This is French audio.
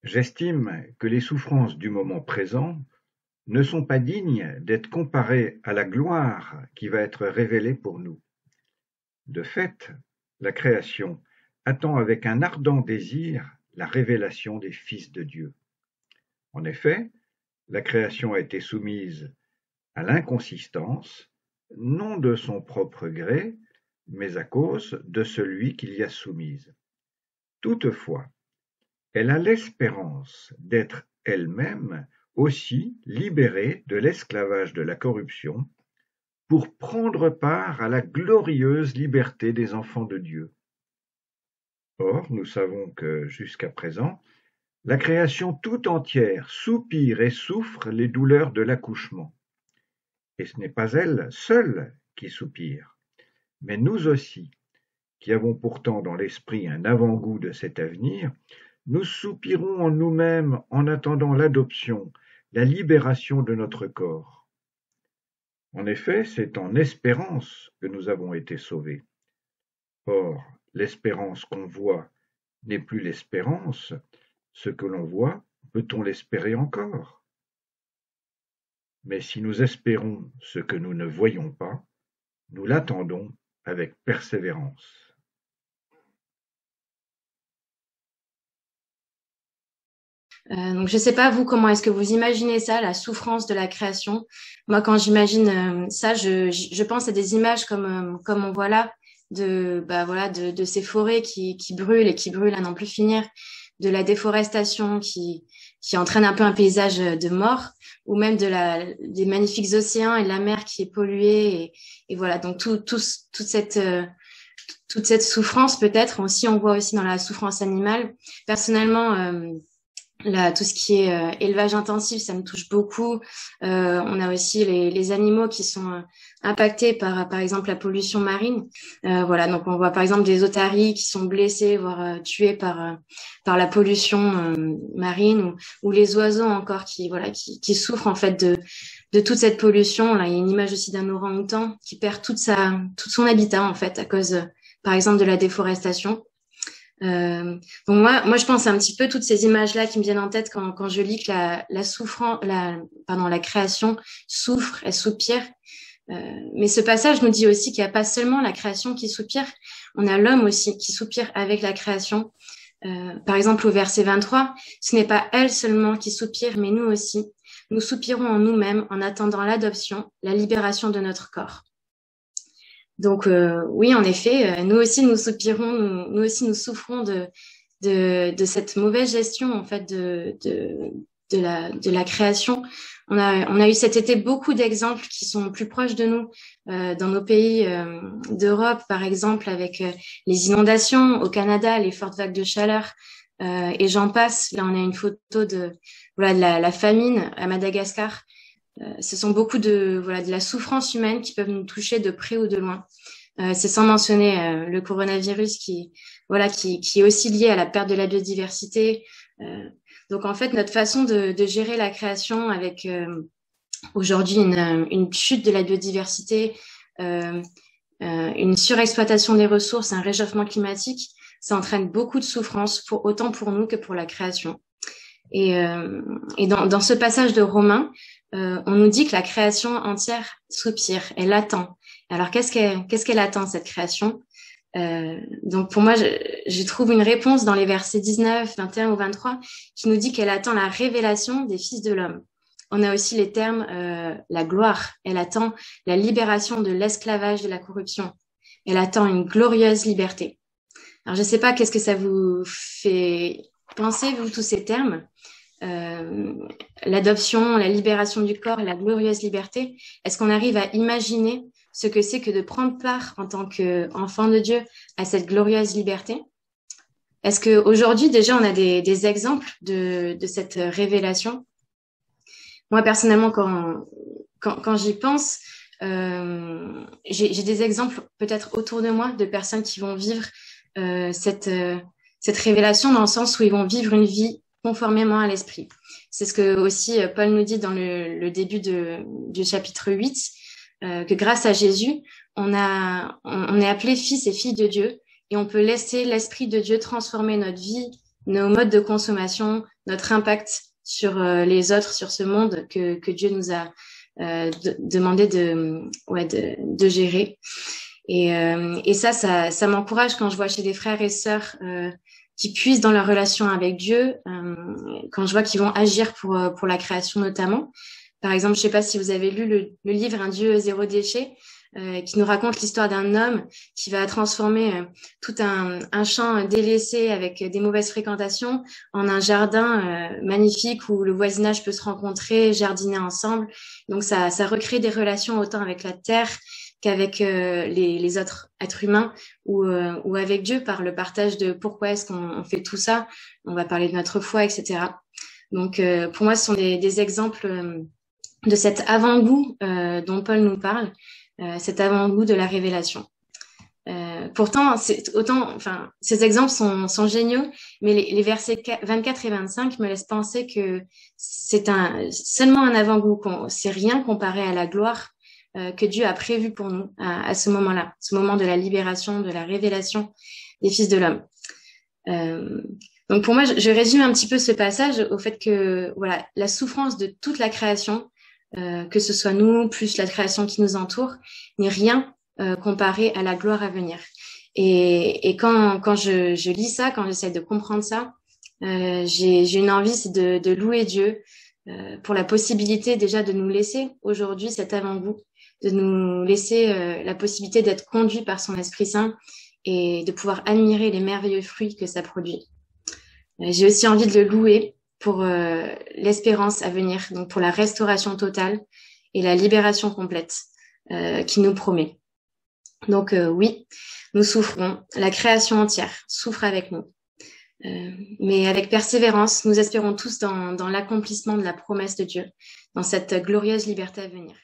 J'estime que les souffrances du moment présent ne sont pas dignes d'être comparées à la gloire qui va être révélée pour nous. De fait, la création attend avec un ardent désir la révélation des fils de Dieu. En effet, la création a été soumise à l'inconsistance, non de son propre gré, mais à cause de celui qui l'y a soumise. Toutefois, elle a l'espérance d'être elle-même aussi libérée de l'esclavage de la corruption pour prendre part à la glorieuse liberté des enfants de Dieu. Or, nous savons que, jusqu'à présent, la création tout entière soupire et souffre les douleurs de l'accouchement. Et ce n'est pas elle seule qui soupire, mais nous aussi, qui avons pourtant dans l'esprit un avant-goût de cet avenir, nous soupirons en nous-mêmes en attendant l'adoption, la libération de notre corps. En effet, c'est en espérance que nous avons été sauvés. Or, l'espérance qu'on voit n'est plus l'espérance. Ce que l'on voit, peut-on l'espérer encore? Mais si nous espérons ce que nous ne voyons pas, nous l'attendons avec persévérance. Donc, je sais pas, vous, comment est-ce que vous imaginez ça, la souffrance de la création? Moi, quand j'imagine ça, je pense à des images comme on voit là, de ces forêts qui brûlent et qui brûlent à n'en plus finir, de la déforestation qui entraîne un peu un paysage de mort, ou même des magnifiques océans et de la mer qui est polluée. Et voilà, donc toute cette souffrance, peut-être, aussi, on voit aussi dans la souffrance animale. Personnellement, là, tout ce qui est élevage intensif, ça me touche beaucoup. On a aussi les animaux qui sont impactés par exemple, la pollution marine. Voilà, donc on voit par exemple des otaries qui sont blessés, voire tués par la pollution marine, ou les oiseaux encore qui souffrent en fait de toute cette pollution. Là, il y a une image aussi d'un orang-outan qui perd tout son habitat en fait à cause, par exemple, de la déforestation. Donc moi, je pense un petit peu toutes ces images-là qui me viennent en tête quand je lis que la création souffre, elle soupire. Mais ce passage nous dit aussi qu'il n'y a pas seulement la création qui soupire, on a l'homme aussi qui soupire avec la création. Par exemple, au verset 23, ce n'est pas elle seulement qui soupire, mais nous aussi. Nous soupirons en nous-mêmes en attendant l'adoption, la libération de notre corps. Donc oui, en effet, nous aussi nous soupirons, nous aussi nous souffrons de cette mauvaise gestion en fait de la création. On a eu cet été beaucoup d'exemples qui sont plus proches de nous dans nos pays d'Europe, par exemple avec les inondations au Canada, les fortes vagues de chaleur et j'en passe. Là, on a une photo de la famine à Madagascar. Ce sont beaucoup de la souffrance humaine qui peuvent nous toucher de près ou de loin. C'est sans mentionner le coronavirus qui est aussi lié à la perte de la biodiversité. Donc en fait, notre façon de gérer la création avec aujourd'hui une chute de la biodiversité, une surexploitation des ressources, un réchauffement climatique, ça entraîne beaucoup de souffrance autant pour nous que pour la création. Et dans ce passage de Romains, on nous dit que la création entière soupire, elle attend. Alors qu'est-ce qu'elle attend, cette création? Donc pour moi, je trouve une réponse dans les versets 19, 21 ou 23 qui nous dit qu'elle attend la révélation des fils de l'homme. On a aussi les termes la gloire, elle attend la libération de l'esclavage de la corruption. Elle attend une glorieuse liberté. Alors je ne sais pas, qu'est-ce que ça vous fait penser, vous, tous ces termes? L'adoption, la libération du corps, la glorieuse liberté. Est-ce qu'on arrive à imaginer ce que c'est que de prendre part en tant qu'enfant de Dieu à cette glorieuse liberté? Est-ce qu'aujourd'hui, déjà, on a des exemples de cette révélation? Moi, personnellement, quand j'y pense, j'ai des exemples peut-être autour de moi de personnes qui vont vivre cette révélation dans le sens où ils vont vivre une vie conformément à l'esprit. C'est ce que aussi Paul nous dit dans le début du chapitre 8, que grâce à Jésus, on est appelé fils et filles de Dieu et on peut laisser l'esprit de Dieu transformer notre vie nos modes de consommation, notre impact sur les autres, sur ce monde que Dieu nous a demandé de gérer. Et ça m'encourage quand je vois chez des frères et sœurs qui puissent dans leur relation avec Dieu, quand je vois qu'ils vont agir pour la création notamment. Par exemple, je ne sais pas si vous avez lu le livre Un Dieu zéro déchet, qui nous raconte l'histoire d'un homme qui va transformer tout un champ délaissé avec des mauvaises fréquentations en un jardin magnifique où le voisinage peut se rencontrer, jardiner ensemble. Donc ça recrée des relations autant avec la terre qu'avec les autres êtres humains ou avec Dieu par le partage de pourquoi est-ce qu'on fait tout ça. On va parler de notre foi, etc. Donc pour moi, ce sont des exemples de cet avant-goût dont Paul nous parle, cet avant-goût de la révélation. Pourtant, ces exemples sont géniaux, mais les versets 24 et 25 me laissent penser que c'est seulement un avant-goût, c'est rien comparé à la gloire que Dieu a prévue pour nous à ce moment-là, ce moment de la libération, de la révélation des fils de l'homme. Donc pour moi, je résume un petit peu ce passage au fait que voilà, la souffrance de toute la création, que ce soit nous, plus la création qui nous entoure, n'est rien comparé à la gloire à venir. Et quand je lis ça, quand j'essaie de comprendre ça, j'ai une envie, c'est de louer Dieu pour la possibilité déjà de nous laisser aujourd'hui cet avant-goût, de nous laisser la possibilité d'être conduit par son Esprit Saint et de pouvoir admirer les merveilleux fruits que ça produit. J'ai aussi envie de le louer pour l'espérance à venir, donc pour la restauration totale et la libération complète qu'il nous promet. Donc oui, nous souffrons, la création entière souffre avec nous. Mais avec persévérance, nous espérons tous dans l'accomplissement de la promesse de Dieu, dans cette glorieuse liberté à venir.